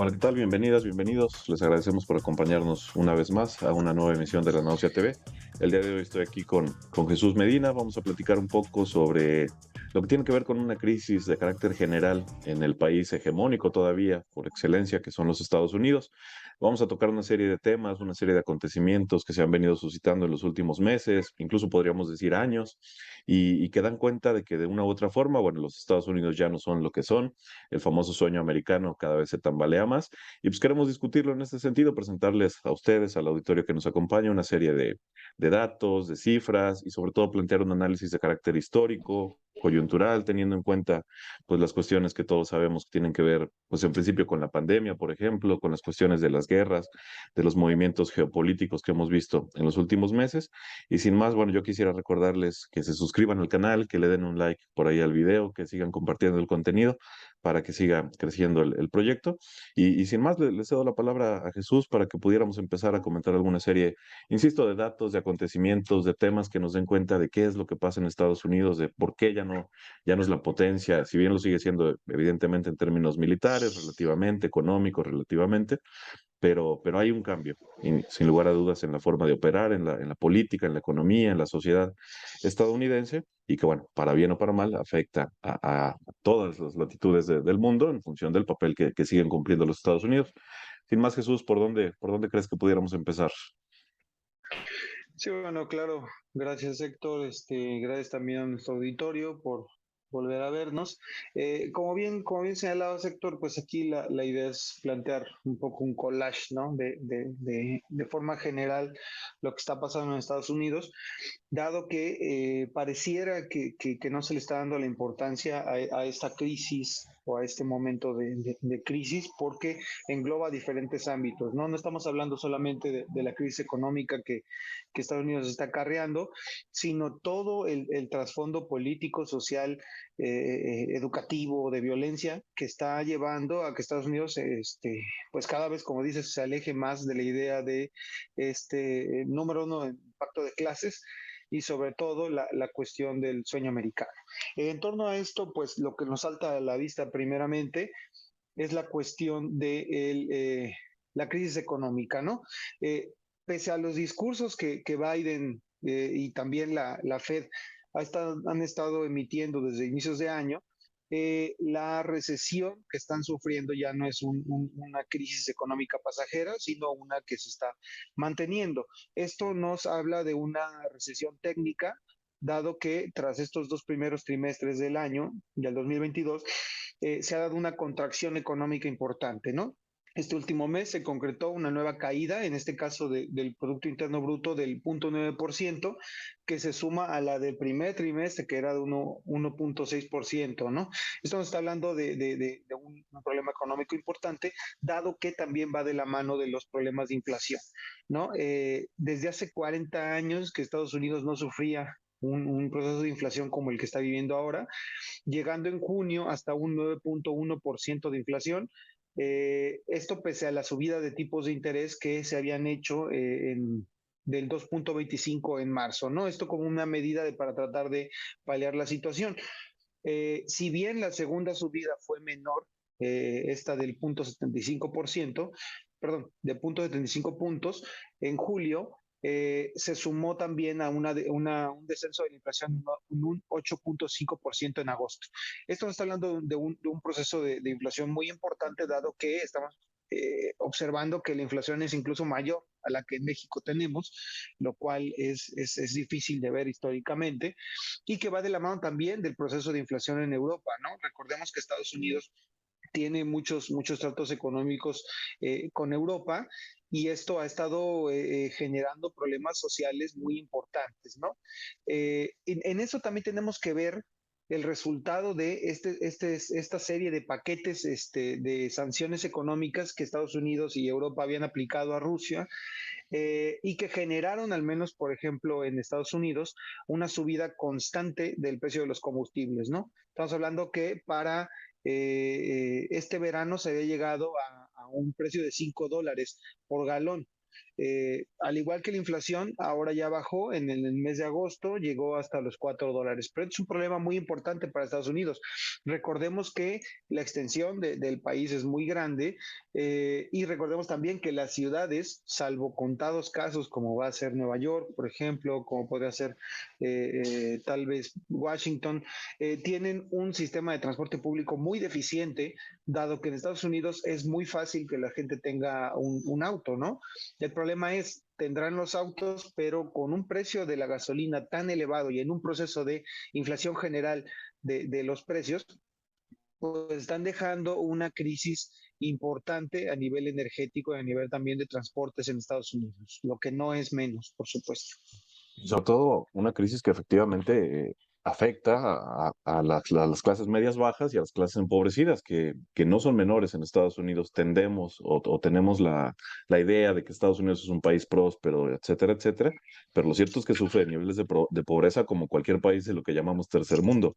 Hola, ¿qué tal? Bienvenidas, bienvenidos. Les agradecemos por acompañarnos una vez más a una nueva emisión de La Náusea TV. El día de hoy estoy aquí con Jesús Medina. Vamos a platicar un poco sobre lo que tiene que ver con una crisis de carácter general en el país hegemónico todavía por excelencia, que son los Estados Unidos. Vamos a tocar una serie de temas, una serie de acontecimientos que se han venido suscitando en los últimos meses, incluso podríamos decir años, y que dan cuenta de que de una u otra forma, bueno, los Estados Unidos ya no son lo que son, el famoso sueño americano cada vez se tambalea más. Y pues queremos discutirlo en este sentido, presentarles a ustedes, al auditorio que nos acompaña, una serie de datos, de cifras y sobre todo plantear un análisis de carácter histórico, coyuntural, teniendo en cuenta pues las cuestiones que todos sabemos que tienen que ver, pues en principio con la pandemia, por ejemplo, con las cuestiones de las guerras, de los movimientos geopolíticos que hemos visto en los últimos meses. Y sin más, bueno, yo quisiera recordarles que se suscriban al canal, que le den un like por ahí al video, que sigan compartiendo el contenido para que siga creciendo el proyecto. Y sin más, le cedo la palabra a Jesús para que pudiéramos empezar a comentar alguna serie, insisto, de datos, de acontecimientos, de temas que nos den cuenta de qué es lo que pasa en Estados Unidos, de por qué ya no es la potencia, si bien lo sigue siendo evidentemente en términos militares, relativamente, económicos, relativamente, pero hay un cambio, y sin lugar a dudas, en la forma de operar, en la política, en la economía, en la sociedad estadounidense, y que, bueno, para bien o para mal, afecta a todas las latitudes del mundo en función del papel que siguen cumpliendo los Estados Unidos. Sin más, Jesús, por dónde crees que pudiéramos empezar? Sí, bueno, claro. Gracias, Héctor. Gracias también a nuestro auditorio por volver a vernos. Como bien señalabas, Héctor, pues aquí la idea es plantear un poco un collage, ¿no? De forma general lo que está pasando en Estados Unidos, dado que pareciera que no se le está dando la importancia a esta crisis o a este momento de crisis, porque engloba diferentes ámbitos, ¿no? No estamos hablando solamente de la crisis económica que Estados Unidos está acarreando, sino todo el trasfondo político, social, educativo, de violencia, que está llevando a que Estados Unidos, pues cada vez, como dices, se aleje más de la idea de número uno, el pacto de clases, y sobre todo la cuestión del sueño americano. En torno a esto, pues lo que nos salta a la vista primeramente es la cuestión de la crisis económica, ¿no? Pese a los discursos que Biden y también la Fed han estado emitiendo desde inicios de año, la recesión que están sufriendo ya no es una crisis económica pasajera, sino una que se está manteniendo. Esto nos habla de una recesión técnica, dado que tras estos dos primeros trimestres del año, del 2022, se ha dado una contracción económica importante, ¿no? Este último mes se concretó una nueva caída, en este caso del Producto Interno Bruto del 0.9%, que se suma a la del primer trimestre, que era de 1.6%, ¿no? Esto nos está hablando de un problema económico importante, dado que también va de la mano de los problemas de inflación, ¿no? Desde hace 40 años que Estados Unidos no sufría un proceso de inflación como el que está viviendo ahora, llegando en junio hasta un 9.1% de inflación. Esto pese a la subida de tipos de interés que se habían hecho del 2.25 en marzo, ¿no? Esto como una medida para tratar de paliar la situación. Si bien la segunda subida fue menor, esta del 0.75%, perdón, de 0.75 puntos, en julio se sumó también a un descenso de la inflación en un 8.5% en agosto. Esto nos está hablando de un proceso de inflación muy importante, dado que estamos observando que la inflación es incluso mayor a la que en México tenemos, lo cual es difícil de ver históricamente, y que va de la mano también del proceso de inflación en Europa, ¿no? Recordemos que Estados Unidos tiene muchos tratos económicos con Europa, y esto ha estado generando problemas sociales muy importantes, ¿no? En eso también tenemos que ver el resultado de esta serie de paquetes de sanciones económicas que Estados Unidos y Europa habían aplicado a Rusia, y que generaron, al menos por ejemplo en Estados Unidos, una subida constante del precio de los combustibles, ¿no? Estamos hablando que para este verano se había llegado a un precio de $5 por galón. al igual que la inflación, ahora ya bajó en el mes de agosto, llegó hasta los $4. Pero es un problema muy importante para Estados Unidos. Recordemos que la extensión del país es muy grande, y recordemos también que las ciudades, salvo contados casos como va a ser Nueva York, por ejemplo, como podría ser tal vez Washington, tienen un sistema de transporte público muy deficiente, dado que en Estados Unidos es muy fácil que la gente tenga un auto, ¿no? El problema es, tendrán los autos, pero con un precio de la gasolina tan elevado y en un proceso de inflación general de los precios, pues están dejando una crisis importante a nivel energético y a nivel también de transportes en Estados Unidos, lo que no es menos, por supuesto. Y sobre todo una crisis que efectivamente afecta a las clases medias bajas y a las clases empobrecidas, que no son menores en Estados Unidos. Tendemos o tenemos la idea de que Estados Unidos es un país próspero, etcétera, etcétera, pero lo cierto es que sufre de niveles de pobreza como cualquier país de lo que llamamos tercer mundo,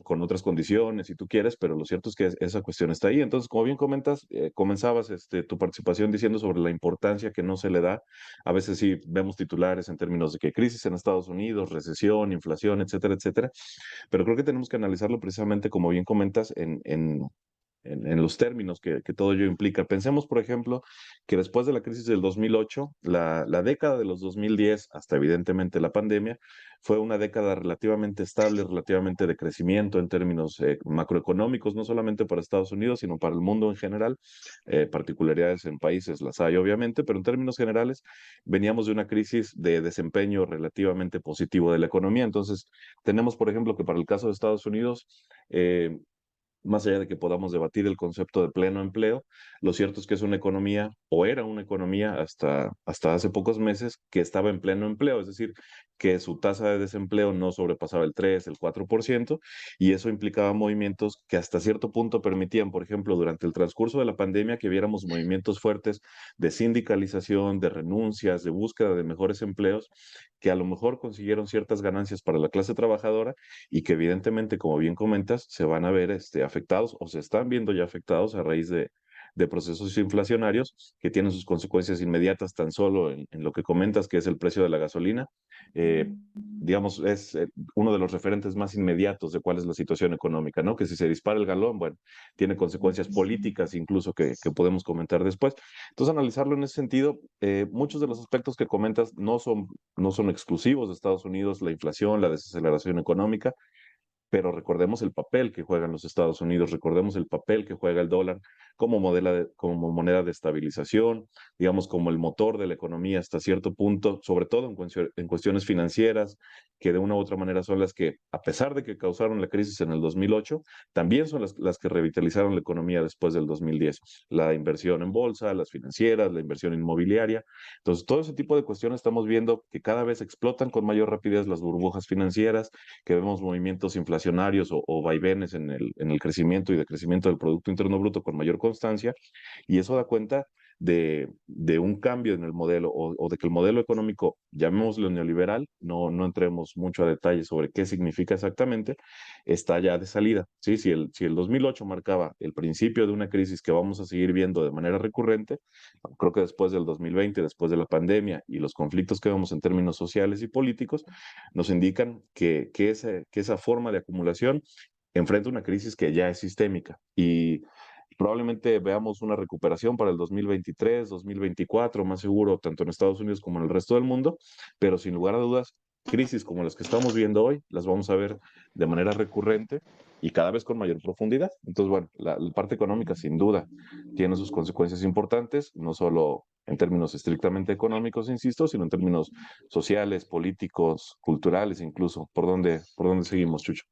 con otras condiciones si tú quieres, pero lo cierto es que esa cuestión está ahí. Entonces, como bien comentas, comenzabas tu participación diciendo sobre la importancia que no se le da. A veces sí vemos titulares en términos de que crisis en Estados Unidos, recesión, inflación, etcétera, etcétera, pero creo que tenemos que analizarlo precisamente, como bien comentas, en los términos que todo ello implica. Pensemos, por ejemplo, que después de la crisis del 2008, la década de los 2010, hasta evidentemente la pandemia, fue una década relativamente estable, relativamente de crecimiento en términos macroeconómicos, no solamente para Estados Unidos, sino para el mundo en general. Particularidades en países las hay, obviamente, pero en términos generales veníamos de una crisis de desempeño relativamente positivo de la economía. Entonces, tenemos, por ejemplo, que para el caso de Estados Unidos, más allá de que podamos debatir el concepto de pleno empleo, lo cierto es que es una economía, o era una economía hasta hace pocos meses, que estaba en pleno empleo, es decir, que su tasa de desempleo no sobrepasaba el 3, el 4%, y eso implicaba movimientos que hasta cierto punto permitían, por ejemplo, durante el transcurso de la pandemia, que viéramos movimientos fuertes de sindicalización, de renuncias, de búsqueda de mejores empleos, que a lo mejor consiguieron ciertas ganancias para la clase trabajadora y que evidentemente, como bien comentas, se van a ver afectados o se están viendo ya afectados a raíz de procesos inflacionarios que tienen sus consecuencias inmediatas tan solo en lo que comentas, que es el precio de la gasolina. Digamos, es uno de los referentes más inmediatos de cuál es la situación económica, ¿no? Que si se dispara el galón, bueno, tiene consecuencias políticas incluso que podemos comentar después. Entonces, analizarlo en ese sentido, muchos de los aspectos que comentas no son exclusivos de Estados Unidos, la inflación, la desaceleración económica, pero recordemos el papel que juegan los Estados Unidos, recordemos el papel que juega el dólar como moneda de estabilización, digamos, como el motor de la economía hasta cierto punto, sobre todo en cuestiones financieras, que de una u otra manera son las que, a pesar de que causaron la crisis en el 2008, también son las que revitalizaron la economía después del 2010. La inversión en bolsa, las financieras, la inversión inmobiliaria. Entonces, todo ese tipo de cuestiones estamos viendo que cada vez explotan con mayor rapidez las burbujas financieras, que vemos movimientos inflacionarios o vaivenes en el crecimiento y decrecimiento del Producto Interno Bruto con mayor constancia, y eso da cuenta de un cambio en el modelo o de que el modelo económico, llamémoslo neoliberal, no entremos mucho a detalle sobre qué significa exactamente, está ya de salida. ¿Sí? Si el 2008 marcaba el principio de una crisis que vamos a seguir viendo de manera recurrente, creo que después del 2020, después de la pandemia y los conflictos que vemos en términos sociales y políticos, nos indican que esa forma de acumulación enfrenta una crisis que ya es sistémica y probablemente veamos una recuperación para el 2023, 2024, más seguro, tanto en Estados Unidos como en el resto del mundo, pero sin lugar a dudas, crisis como las que estamos viendo hoy, las vamos a ver de manera recurrente y cada vez con mayor profundidad. Entonces, bueno, la parte económica sin duda tiene sus consecuencias importantes, no solo en términos estrictamente económicos, insisto, sino en términos sociales, políticos, culturales incluso. ¿Por dónde seguimos, Chucho?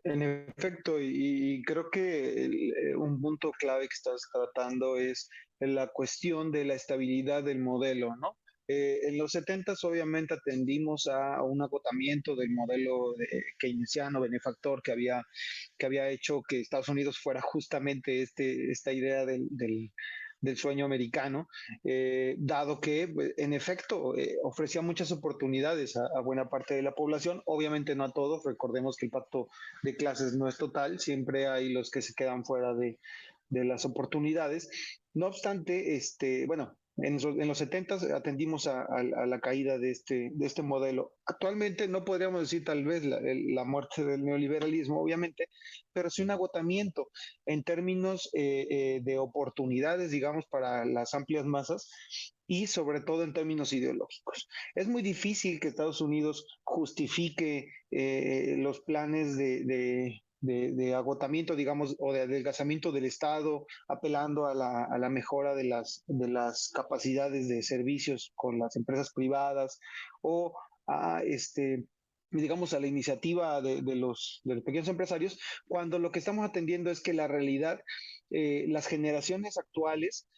En efecto, y creo que un punto clave que estás tratando es la cuestión de la estabilidad del modelo, ¿no? En los 70 obviamente atendimos a un agotamiento del modelo keynesiano benefactor que había hecho que Estados Unidos fuera justamente esta idea del sueño americano, dado que en efecto ofrecía muchas oportunidades a buena parte de la población, obviamente no a todos, recordemos que el pacto de clases no es total, siempre hay los que se quedan fuera de las oportunidades. No obstante, bueno, En los 70 atendimos a la caída de este modelo. Actualmente no podríamos decir tal vez la muerte del neoliberalismo, obviamente, pero sí un agotamiento en términos de oportunidades, digamos, para las amplias masas y sobre todo en términos ideológicos. Es muy difícil que Estados Unidos justifique los planes de agotamiento, digamos, o de adelgazamiento del Estado, apelando a la mejora de las capacidades de servicios con las empresas privadas o a digamos, a la iniciativa de los pequeños empresarios, cuando lo que estamos atendiendo es que la realidad, las generaciones actuales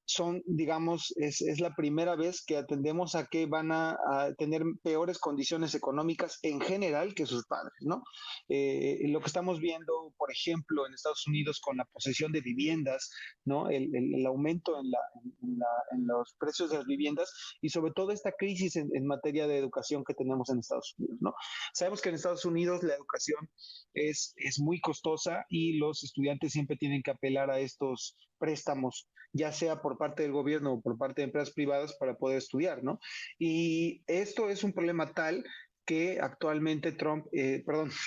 son, digamos, es la primera vez que atendemos a que van a tener peores condiciones económicas en general que sus padres, ¿no? Lo que estamos viendo, por ejemplo, en Estados Unidos con la posesión de viviendas, ¿no? El aumento en los precios de las viviendas y sobre todo esta crisis en materia de educación que tenemos en Estados Unidos, ¿no? Sabemos que en Estados Unidos la educación es muy costosa y los estudiantes siempre tienen que apelar a estos préstamos, ya sea por parte del gobierno o por parte de empresas privadas para poder estudiar, ¿no? Y esto es un problema tal que actualmente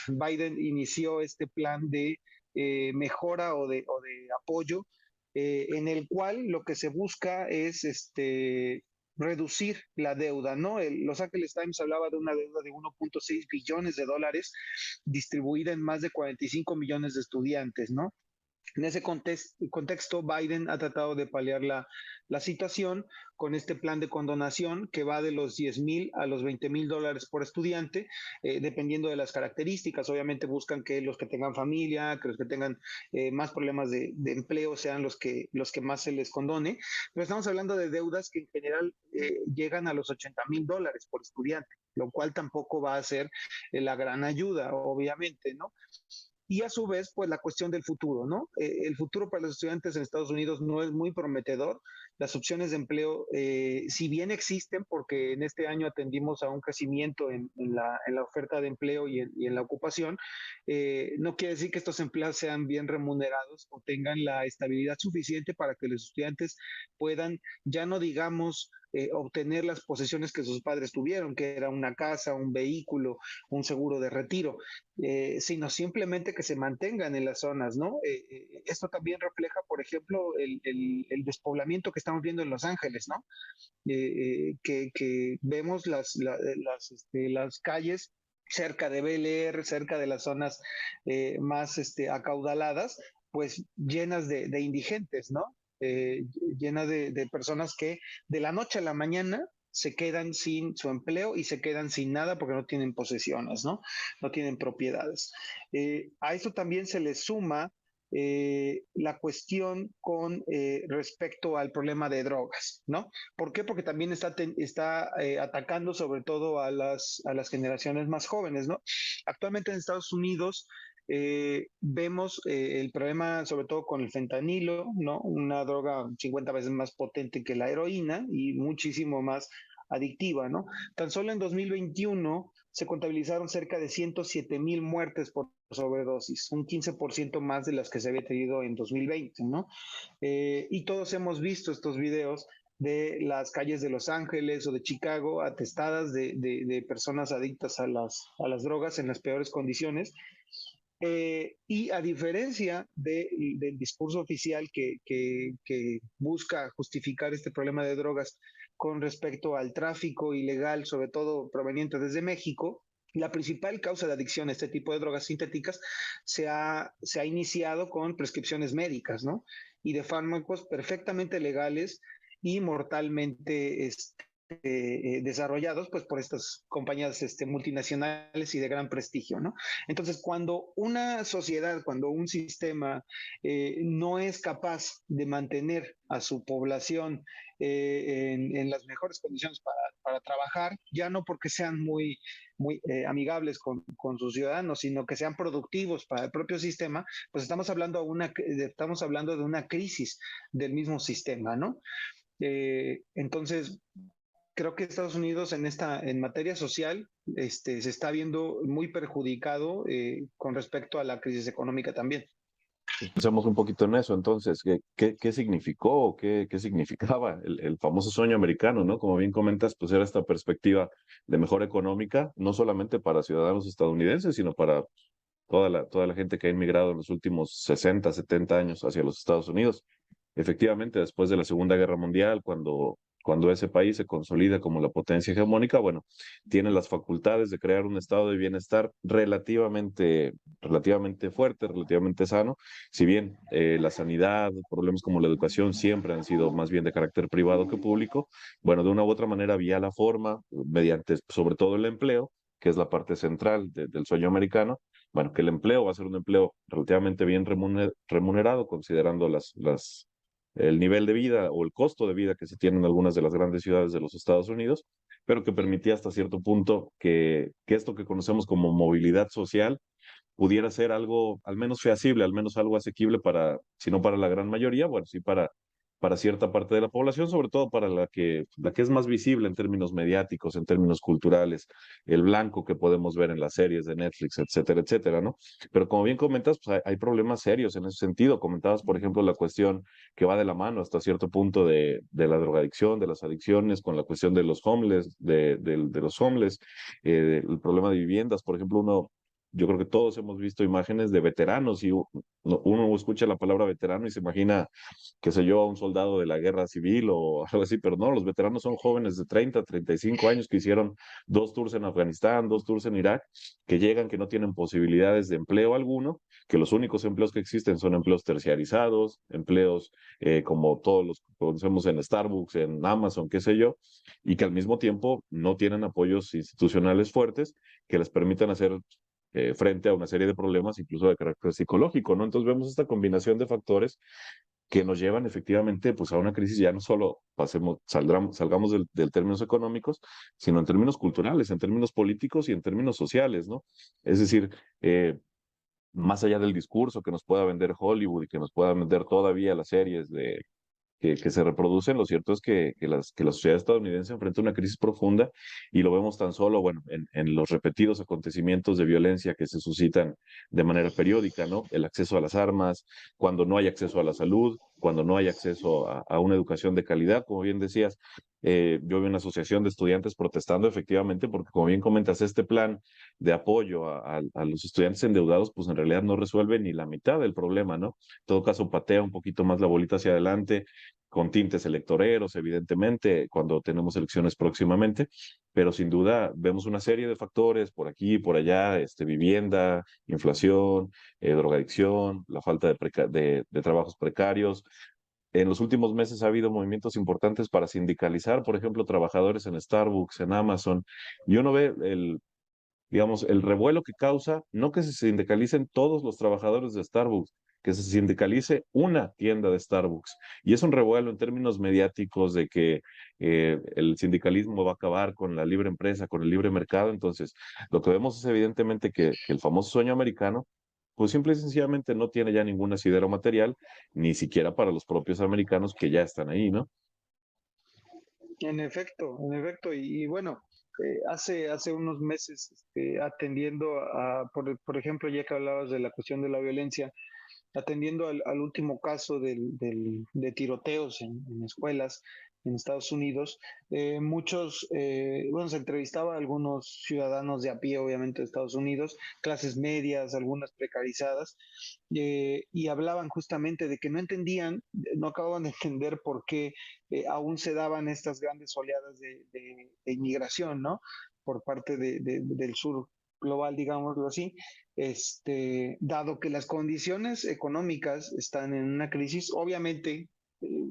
Biden inició este plan de mejora o de apoyo en el cual lo que se busca es reducir la deuda, ¿no? Los Angeles Times hablaba de una deuda de 1.6 billones de dólares distribuida en más de 45 millones de estudiantes, ¿no? En ese contexto, Biden ha tratado de paliar la situación con este plan de condonación que va de los 10,000 a los 20,000 dólares por estudiante, dependiendo de las características. Obviamente buscan que los que tengan familia, que los que tengan más problemas de empleo sean los que más se les condone. Pero estamos hablando de deudas que en general llegan a los 80,000 dólares por estudiante, lo cual tampoco va a ser la gran ayuda, obviamente, ¿no? Y a su vez, pues la cuestión del futuro, ¿no? El futuro para los estudiantes en Estados Unidos no es muy prometedor. Las opciones de empleo, si bien existen, porque en este año atendimos a un crecimiento en la oferta de empleo y en la ocupación, no quiere decir que estos empleos sean bien remunerados o tengan la estabilidad suficiente para que los estudiantes puedan, ya no digamos, obtener las posesiones que sus padres tuvieron, que era una casa, un vehículo, un seguro de retiro, sino simplemente que se mantengan en las zonas, ¿no? Esto también refleja, por ejemplo, el despoblamiento que estamos viendo en Los Ángeles, ¿no? Que vemos las calles cerca de Bel Air, cerca de las zonas más acaudaladas, pues llenas de indigentes, ¿no? Llenas de personas que de la noche a la mañana se quedan sin su empleo y se quedan sin nada porque no tienen posesiones, ¿no? No tienen propiedades. A esto también se le suma la cuestión con respecto al problema de drogas, ¿no? ¿Por qué? Porque también está atacando sobre todo a las generaciones más jóvenes, ¿no? Actualmente en Estados Unidos vemos el problema sobre todo con el fentanilo, ¿no? Una droga 50 veces más potente que la heroína y muchísimo más adictiva, ¿no? Tan solo en 2021 se contabilizaron cerca de 107,000 muertes por sobredosis, un 15% más de las que se había tenido en 2020, ¿no? Y todos hemos visto estos videos de las calles de Los Ángeles o de Chicago atestadas de personas adictas a las drogas en las peores condiciones. Y a diferencia del discurso oficial que busca justificar este problema de drogas con respecto al tráfico ilegal, sobre todo proveniente desde México, la principal causa de adicción a este tipo de drogas sintéticas se ha iniciado con prescripciones médicas, ¿no? Y de fármacos perfectamente legales y mortalmente desarrollados pues por estas compañías multinacionales y de gran prestigio, ¿no? Entonces, cuando una sociedad, cuando un sistema no es capaz de mantener a su población en las mejores condiciones para trabajar, ya no porque sean muy amigables con sus ciudadanos, sino que sean productivos para el propio sistema, pues estamos hablando de una crisis del mismo sistema, ¿no? Entonces, creo que Estados Unidos en materia social se está viendo muy perjudicado con respecto a la crisis económica también. Pensemos un poquito en eso, entonces, ¿qué significó o qué significaba el famoso sueño americano, ¿no? Como bien comentas, pues era esta perspectiva de mejora económica, no solamente para ciudadanos estadounidenses, sino para toda la gente que ha inmigrado en los últimos 60, 70 años hacia los Estados Unidos. Efectivamente, después de la Segunda Guerra Mundial, cuando ese país se consolida como la potencia hegemónica, bueno, tiene las facultades de crear un estado de bienestar relativamente fuerte, relativamente sano, si bien la sanidad, problemas como la educación siempre han sido más bien de carácter privado que público, bueno, de una u otra manera había la forma, mediante sobre todo el empleo, que es la parte central del sueño americano, bueno, que el empleo va a ser un empleo relativamente bien remunerado, considerando el nivel de vida o el costo de vida que se tiene en algunas de las grandes ciudades de los Estados Unidos, pero que permitía hasta cierto punto que esto que conocemos como movilidad social pudiera ser algo al menos feasible, al menos algo asequible para, si no para la gran mayoría, bueno, sí para cierta parte de la población, sobre todo para la que es más visible en términos mediáticos, en términos culturales, el blanco que podemos ver en las series de Netflix, etcétera, etcétera, ¿no? Pero como bien comentas, pues hay problemas serios en ese sentido. Comentabas, por ejemplo, la cuestión que va de la mano hasta cierto punto de la drogadicción, de las adicciones, con la cuestión de los homeless, de los homeless, el problema de viviendas, por ejemplo, yo creo que todos hemos visto imágenes de veteranos y uno escucha la palabra veterano y se imagina, qué sé yo, a un soldado de la guerra civil o algo así, pero no, los veteranos son jóvenes de 30, 35 años que hicieron 2 tours en Afganistán, 2 tours en Irak, que llegan, que no tienen posibilidades de empleo alguno, que los únicos empleos que existen son empleos terciarizados, empleos como todos los que conocemos en Starbucks, en Amazon, qué sé yo, y que al mismo tiempo no tienen apoyos institucionales fuertes que les permitan hacer frente a una serie de problemas, incluso de carácter psicológico, ¿no? Entonces vemos esta combinación de factores que nos llevan efectivamente pues, a una crisis, ya no solo salgamos del términos económicos, sino en términos culturales, en términos políticos y en términos sociales, ¿no? Es decir, más allá del discurso que nos pueda vender Hollywood y que nos pueda vender todavía las series que se reproducen, lo cierto es que la sociedad estadounidense enfrenta una crisis profunda y lo vemos tan solo, bueno, en los repetidos acontecimientos de violencia que se suscitan de manera periódica, ¿no? El acceso a las armas, cuando no hay acceso a la salud, cuando no hay acceso a una educación de calidad, como bien decías. Yo vi una asociación de estudiantes protestando efectivamente porque, como bien comentas, este plan de apoyo a los estudiantes endeudados, pues en realidad no resuelve ni la mitad del problema, ¿no? En todo caso, patea un poquito más la bolita hacia adelante, con tintes electoreros, evidentemente, cuando tenemos elecciones próximamente, pero sin duda vemos una serie de factores por aquí, por allá, vivienda, inflación, drogadicción, la falta de trabajos precarios. En los últimos meses ha habido movimientos importantes para sindicalizar, por ejemplo, trabajadores en Starbucks, en Amazon, y uno ve digamos, el revuelo que causa, no que se sindicalicen todos los trabajadores de Starbucks, que se sindicalice una tienda de Starbucks. Y es un revuelo en términos mediáticos de que el sindicalismo va a acabar con la libre empresa, con el libre mercado. Entonces, lo que vemos es evidentemente que el famoso sueño americano, pues simple y sencillamente no tiene ya ningún asidero material, ni siquiera para los propios americanos que ya están ahí, ¿no? En efecto, y bueno, hace unos meses, atendiendo por ejemplo, ya que hablabas de la cuestión de la violencia, atendiendo al último caso de tiroteos en escuelas en Estados Unidos, bueno, se entrevistaba a algunos ciudadanos de a pie, obviamente, de Estados Unidos, clases medias, algunas precarizadas, y hablaban justamente de que no entendían, no acababan de entender por qué aún se daban estas grandes oleadas de inmigración, ¿no? Por parte del sur global, digámoslo así, dado que las condiciones económicas están en una crisis, obviamente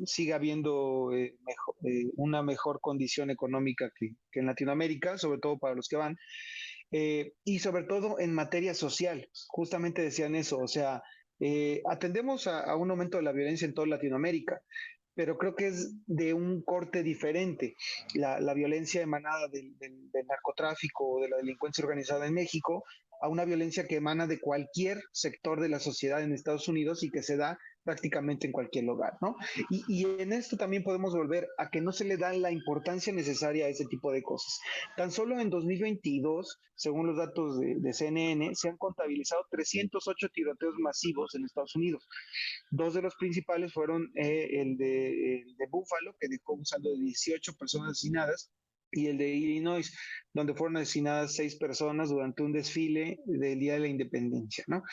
sigue habiendo una mejor condición económica que en Latinoamérica, sobre todo para los que van, y sobre todo en materia social. Justamente decían eso, o sea, atendemos a un aumento de la violencia en toda Latinoamérica, pero creo que es de un corte diferente. La violencia emanada del narcotráfico o de la delincuencia organizada en México a una violencia que emana de cualquier sector de la sociedad en Estados Unidos y que se da prácticamente en cualquier hogar, ¿no? Y en esto también podemos volver a que no se le da la importancia necesaria a ese tipo de cosas. Tan solo en 2022, según los datos de CNN, se han contabilizado 308 tiroteos masivos en Estados Unidos. Dos de los principales fueron el de Buffalo, que dejó un saldo de 18 personas asesinadas, y el de Illinois, donde fueron asesinadas 6 personas durante un desfile del Día de la Independencia, ¿no?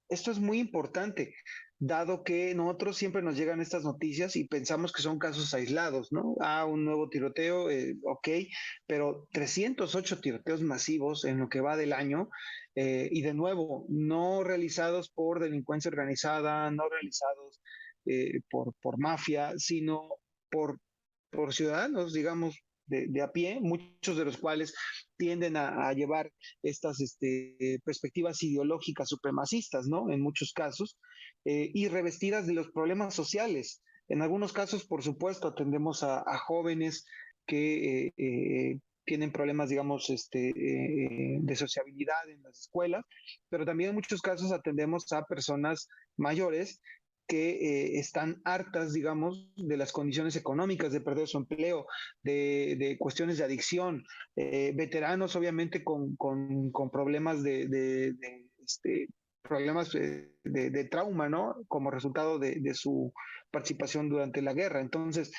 Esto es muy importante, dado que nosotros siempre nos llegan estas noticias y pensamos que son casos aislados, ¿no? Un nuevo tiroteo, ok, pero 308 tiroteos masivos en lo que va del año, y de nuevo, no realizados por delincuencia organizada, no realizados por mafia, sino por, por ciudadanos, digamos, a pie, muchos de los cuales tienden a llevar estas perspectivas ideológicas supremacistas, ¿no? En muchos casos, y revestidas de los problemas sociales. En algunos casos, por supuesto, atendemos a jóvenes que tienen problemas, digamos, de sociabilidad en las escuelas, pero también en muchos casos atendemos a personas mayores que están hartas, digamos, de las condiciones económicas, de perder su empleo, de cuestiones de adicción, veteranos obviamente con problemas problemas trauma, ¿no? Como resultado de su participación durante la guerra. Entonces,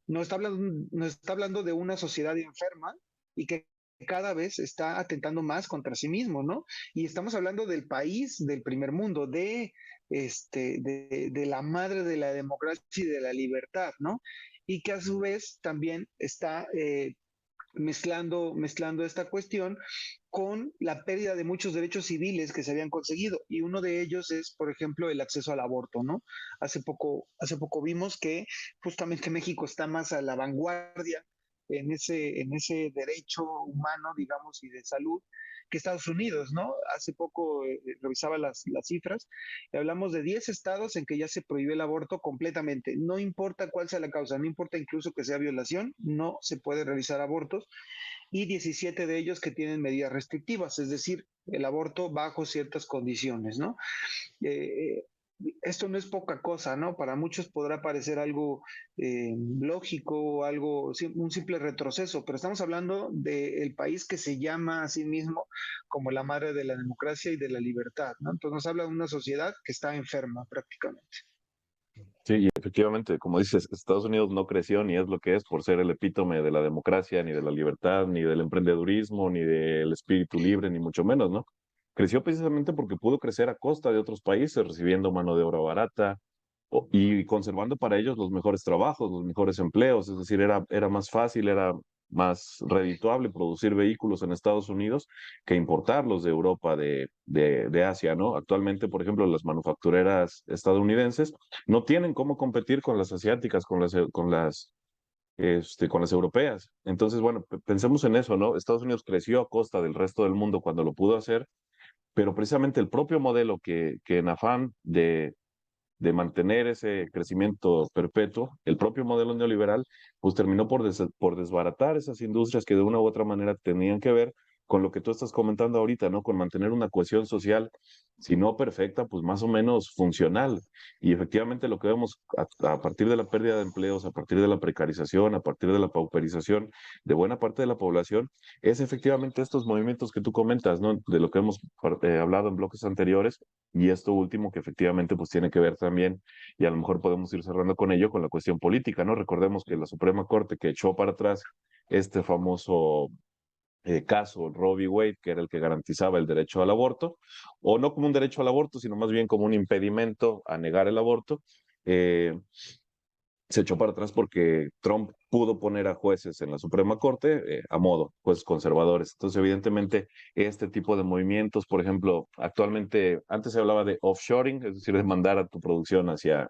nos está hablando de una sociedad enferma y que cada vez está atentando más contra sí mismo, ¿no? Y estamos hablando del país del primer mundo, de la madre de la democracia y de la libertad, ¿no? Y que a su vez también está mezclando esta cuestión con la pérdida de muchos derechos civiles que se habían conseguido. Y uno de ellos es, por ejemplo, el acceso al aborto, ¿no? Hace poco vimos que justamente México está más a la vanguardia en ese derecho humano, digamos, y de salud que Estados Unidos, ¿no? Hace poco revisaba las cifras y hablamos de 10 estados en que ya se prohíbe el aborto completamente. No importa cuál sea la causa, no importa incluso que sea violación, no se puede realizar abortos, y 17 de ellos que tienen medidas restrictivas, es decir, el aborto bajo ciertas condiciones, ¿no? Eh, Esto no es poca cosa, ¿no? Para muchos podrá parecer algo lógico, un simple retroceso, pero estamos hablando del país que se llama a sí mismo como la madre de la democracia y de la libertad, ¿no? Entonces nos habla de una sociedad que está enferma prácticamente. Sí, y efectivamente, como dices, Estados Unidos no creció ni es lo que es por ser el epítome de la democracia, ni de la libertad, ni del emprendedurismo, ni del espíritu libre, ni mucho menos, ¿no? Creció precisamente porque pudo crecer a costa de otros países, recibiendo mano de obra barata y conservando para ellos los mejores trabajos, los mejores empleos. Es decir, era más fácil, era más redituable producir vehículos en Estados Unidos que importarlos de Europa, de Asia, ¿no? Actualmente, por ejemplo, las manufactureras estadounidenses no tienen cómo competir con las asiáticas, con las europeas. Entonces, bueno, pensemos en eso, ¿no? Estados Unidos creció a costa del resto del mundo cuando lo pudo hacer, pero precisamente el propio modelo que en afán de mantener ese crecimiento perpetuo, el propio modelo neoliberal, pues terminó por desbaratar esas industrias que de una u otra manera tenían que ver con lo que tú estás comentando ahorita, ¿no? Con mantener una cohesión social, si no perfecta, pues más o menos funcional. Y efectivamente lo que vemos a partir de la pérdida de empleos, a partir de la precarización, a partir de la pauperización de buena parte de la población, es efectivamente estos movimientos que tú comentas, ¿no? De lo que hemos hablado en bloques anteriores, y esto último que efectivamente pues tiene que ver también, y a lo mejor podemos ir cerrando con ello, con la cuestión política, ¿no? Recordemos que la Suprema Corte que echó para atrás este famoso caso Roe v. Wade, que era el que garantizaba el derecho al aborto, o no como un derecho al aborto, sino más bien como un impedimento a negar el aborto, eh, se echó para atrás porque Trump pudo poner a jueces en la Suprema Corte a modo, jueces conservadores. Entonces, evidentemente, este tipo de movimientos, por ejemplo, actualmente, antes se hablaba de offshoring, es decir, de mandar a tu producción hacia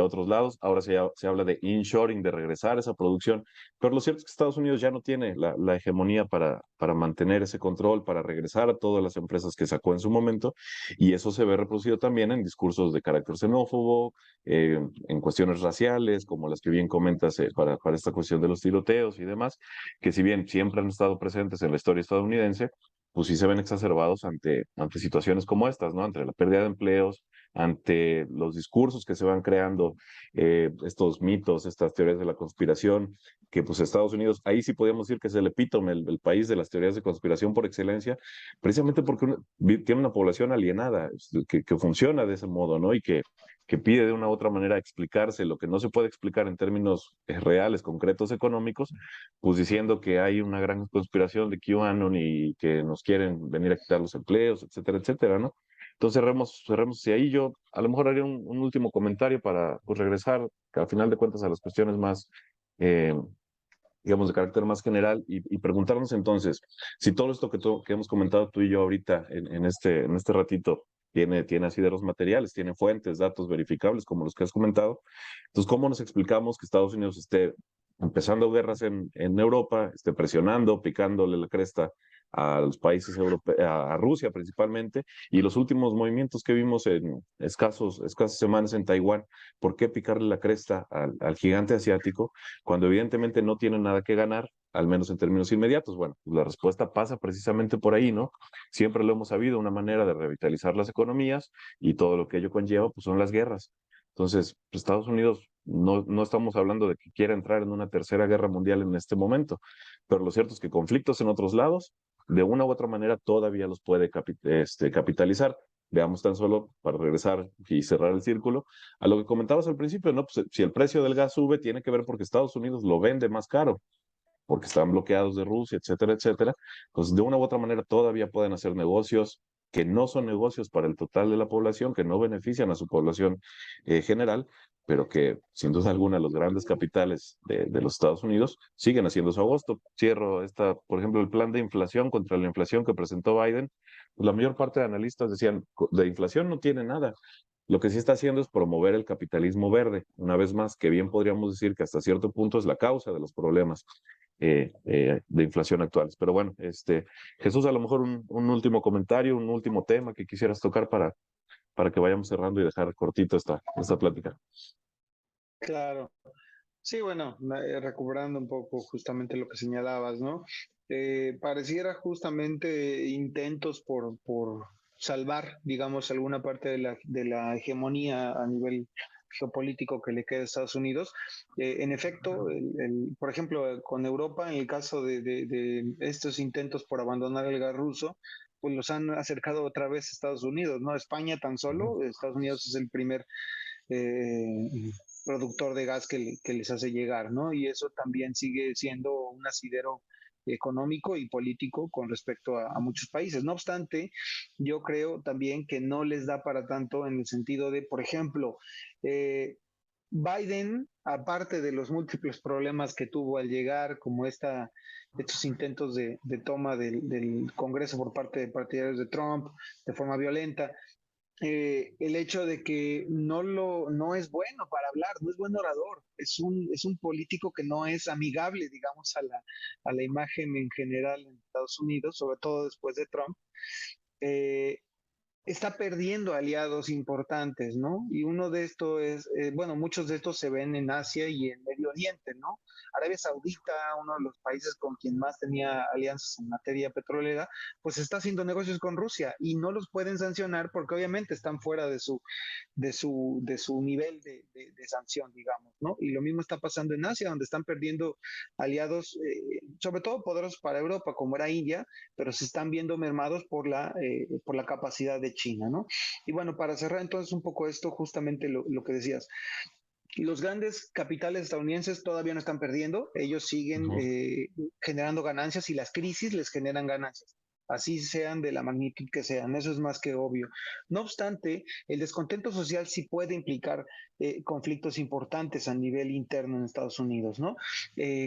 otros lados. Ahora se habla de inshoring, de regresar esa producción. Pero lo cierto es que Estados Unidos ya no tiene la hegemonía para mantener ese control, para regresar a todas las empresas que sacó en su momento. Y eso se ve reproducido también en discursos de carácter xenófobo, en cuestiones raciales, como las que bien comentas para esta cuestión de los tiroteos y demás, que si bien siempre han estado presentes en la historia estadounidense, pues sí se ven exacerbados ante situaciones como estas, ¿no? Ante la pérdida de empleos, ante los discursos que se van creando, estos mitos, estas teorías de la conspiración, que pues Estados Unidos, ahí sí podríamos decir que es el epítome, el país de las teorías de conspiración por excelencia, precisamente porque tiene una población alienada, que funciona de ese modo, ¿no? Y que pide de una u otra manera explicarse lo que no se puede explicar en términos reales, concretos, económicos, pues diciendo que hay una gran conspiración de QAnon y que nos quieren venir a quitar los empleos, etcétera, etcétera, ¿no? Entonces cerremos y ahí yo a lo mejor haría un último comentario para pues, regresar, que al final de cuentas, a las cuestiones más, eh, digamos, de carácter más general y preguntarnos entonces, si todo esto que hemos comentado tú y yo ahorita en este ratito tiene asideros materiales, tiene fuentes, datos verificables como los que has comentado, entonces, ¿cómo nos explicamos que Estados Unidos esté empezando guerras en Europa, esté presionando, picándole la cresta a los países europeos, a Rusia principalmente, y los últimos movimientos que vimos en escasas semanas en Taiwán? ¿Por qué picarle la cresta al gigante asiático cuando evidentemente no tienen nada que ganar, al menos en términos inmediatos? Bueno, pues la respuesta pasa precisamente por ahí, ¿no? Siempre lo hemos sabido, una manera de revitalizar las economías y todo lo que ello conlleva, pues son las guerras. Entonces, pues, Estados Unidos no estamos hablando de que quiera entrar en una tercera guerra mundial en este momento, pero lo cierto es que conflictos en otros lados, de una u otra manera, todavía los puede capitalizar. Veamos tan solo, para regresar y cerrar el círculo, a lo que comentabas al principio, ¿no? Pues si el precio del gas sube, tiene que ver porque Estados Unidos lo vende más caro, porque están bloqueados de Rusia, etcétera, etcétera. Entonces, de una u otra manera, todavía pueden hacer negocios que no son negocios para el total de la población, que no benefician a su población general, pero que sin duda alguna los grandes capitales de los Estados Unidos siguen haciendo su agosto. Cierro por ejemplo, el plan de inflación contra la inflación que presentó Biden, pues la mayor parte de analistas decían, de inflación no tiene nada. Lo que sí está haciendo es promover el capitalismo verde, una vez más, que bien podríamos decir que hasta cierto punto es la causa de los problemas de inflación actuales. Pero bueno, Jesús, a lo mejor un último comentario, un último tema que quisieras tocar para que vayamos cerrando y dejar cortito esta plática. Claro. Sí, bueno, recuperando un poco justamente lo que señalabas, ¿no? Pareciera justamente intentos por salvar, digamos, alguna parte de la hegemonía a nivel geopolítico que le queda a Estados Unidos. En efecto, por ejemplo, con Europa, en el caso de estos intentos por abandonar el gas ruso, pues los han acercado otra vez a Estados Unidos, ¿no? España tan solo, Estados Unidos es el primer eh, productor de gas que les hace llegar, ¿no? Y eso también sigue siendo un asidero económico y político con respecto a muchos países. No obstante, yo creo también que no les da para tanto en el sentido de, por ejemplo, Biden, aparte de los múltiples problemas que tuvo al llegar, como estos intentos de toma del Congreso por parte de partidarios de Trump de forma violenta, el hecho de que no es bueno para hablar, no es buen orador, es un político que no es amigable, digamos, a la imagen en general en Estados Unidos, sobre todo después de Trump. Eh, Está perdiendo aliados importantes, ¿no? Y uno de estos es, bueno, muchos de estos se ven en Asia y en Medio Oriente, ¿no? Arabia Saudita, uno de los países con quien más tenía alianzas en materia petrolera, pues está haciendo negocios con Rusia y no los pueden sancionar porque obviamente están fuera de su nivel de sanción, digamos, ¿no? Y lo mismo está pasando en Asia, donde están perdiendo aliados, sobre todo poderosos para Europa, como era India, pero se están viendo mermados por la capacidad de China, ¿no? Y bueno, para cerrar entonces un poco esto, justamente lo que decías, los grandes capitales estadounidenses todavía no están perdiendo, ellos siguen Ujú. generando ganancias y las crisis les generan ganancias, así sean de la magnitud que sean, eso es más que obvio. No obstante, el descontento social sí puede implicar conflictos importantes a nivel interno en Estados Unidos, ¿no?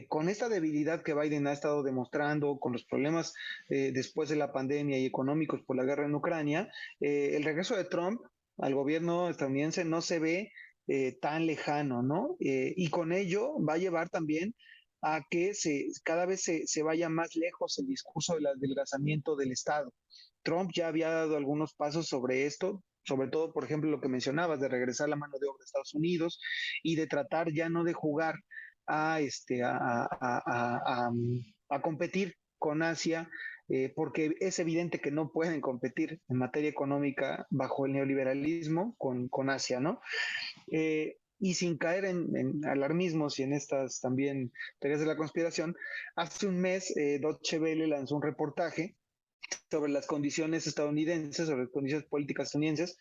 Con esta debilidad que Biden ha estado demostrando, con los problemas después de la pandemia y económicos por la guerra en Ucrania, el regreso de Trump al gobierno estadounidense no se ve tan lejano, ¿no? Y con ello va a llevar también a que cada vez se vaya más lejos el discurso del adelgazamiento del Estado. Trump ya había dado algunos pasos sobre esto, sobre todo, por ejemplo, lo que mencionabas, de regresar la mano de obra a Estados Unidos y de tratar ya no de jugar a, este, a competir con Asia porque es evidente que no pueden competir en materia económica bajo el neoliberalismo con Asia, ¿no? Y sin caer en alarmismos y en estas también teorías de la conspiración, hace un mes Deutsche Welle lanzó un reportaje sobre las condiciones estadounidenses, sobre las condiciones políticas estadounidenses,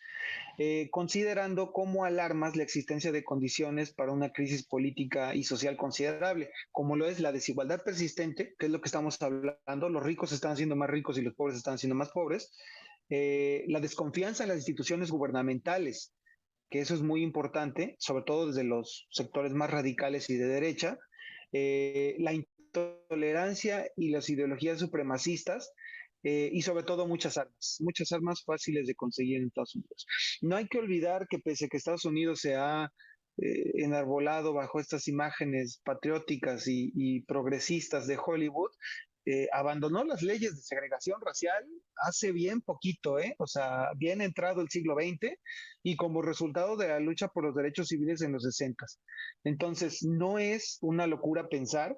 considerando como alarmas la existencia de condiciones para una crisis política y social considerable, como lo es la desigualdad persistente, que es lo que estamos hablando, los ricos están siendo más ricos y los pobres están siendo más pobres, la desconfianza en las instituciones gubernamentales, que eso es muy importante, sobre todo desde los sectores más radicales y de derecha, la intolerancia y las ideologías supremacistas, y sobre todo muchas armas fáciles de conseguir en Estados Unidos. No hay que olvidar que pese a que Estados Unidos se ha enarbolado bajo estas imágenes patrióticas y progresistas de Hollywood, abandonó las leyes de segregación racial hace bien poquito, ¿eh? O sea, bien entrado el siglo XX y como resultado de la lucha por los derechos civiles en los 60. Entonces, no es una locura pensar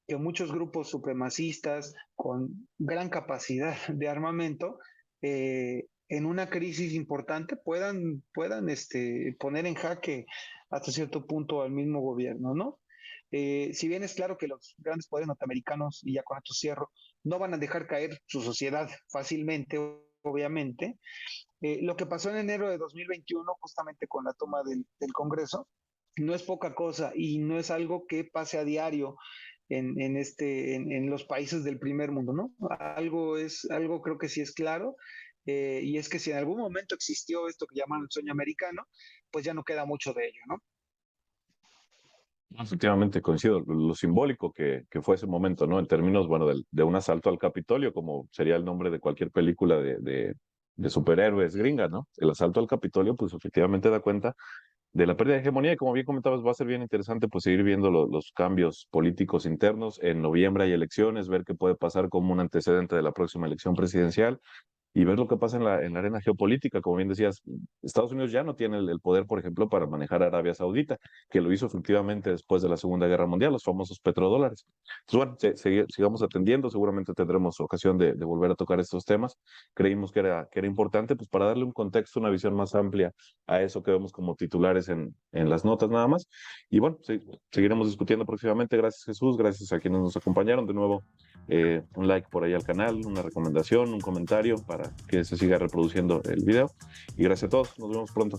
que muchos grupos supremacistas con gran capacidad de armamento, en una crisis importante puedan poner en jaque hasta cierto punto al mismo gobierno, ¿no? Si bien es claro que los grandes poderes norteamericanos, y ya con esto cierro, no van a dejar caer su sociedad fácilmente, obviamente, lo que pasó en enero de 2021, justamente con la toma del Congreso, no es poca cosa y no es algo que pase a diario en los países del primer mundo, ¿no? Algo creo que sí es claro, y es que si en algún momento existió esto que llaman el sueño americano, pues ya no queda mucho de ello, ¿no? Efectivamente, coincido. Lo simbólico que fue ese momento, ¿no? En términos, bueno, de un asalto al Capitolio, como sería el nombre de cualquier película de superhéroes gringa, ¿no? El asalto al Capitolio, pues efectivamente da cuenta de la pérdida de hegemonía y como bien comentabas, va a ser bien interesante pues seguir viendo los cambios políticos internos. En noviembre hay elecciones, ver qué puede pasar como un antecedente de la próxima elección presidencial y ver lo que pasa en la arena geopolítica. Como bien decías, Estados Unidos ya no tiene el poder, por ejemplo, para manejar a Arabia Saudita, que lo hizo efectivamente después de la Segunda Guerra Mundial, los famosos petrodólares. Entonces, bueno, sigamos atendiendo, seguramente tendremos ocasión de volver a tocar estos temas. Creímos que era importante, pues para darle un contexto, una visión más amplia a eso que vemos como titulares en las notas nada más. Y bueno, seguiremos discutiendo próximamente. Gracias Jesús, gracias a quienes nos acompañaron. De nuevo, un like por ahí al canal, una recomendación, un comentario para que se siga reproduciendo el video. Y gracias a todos, nos vemos pronto.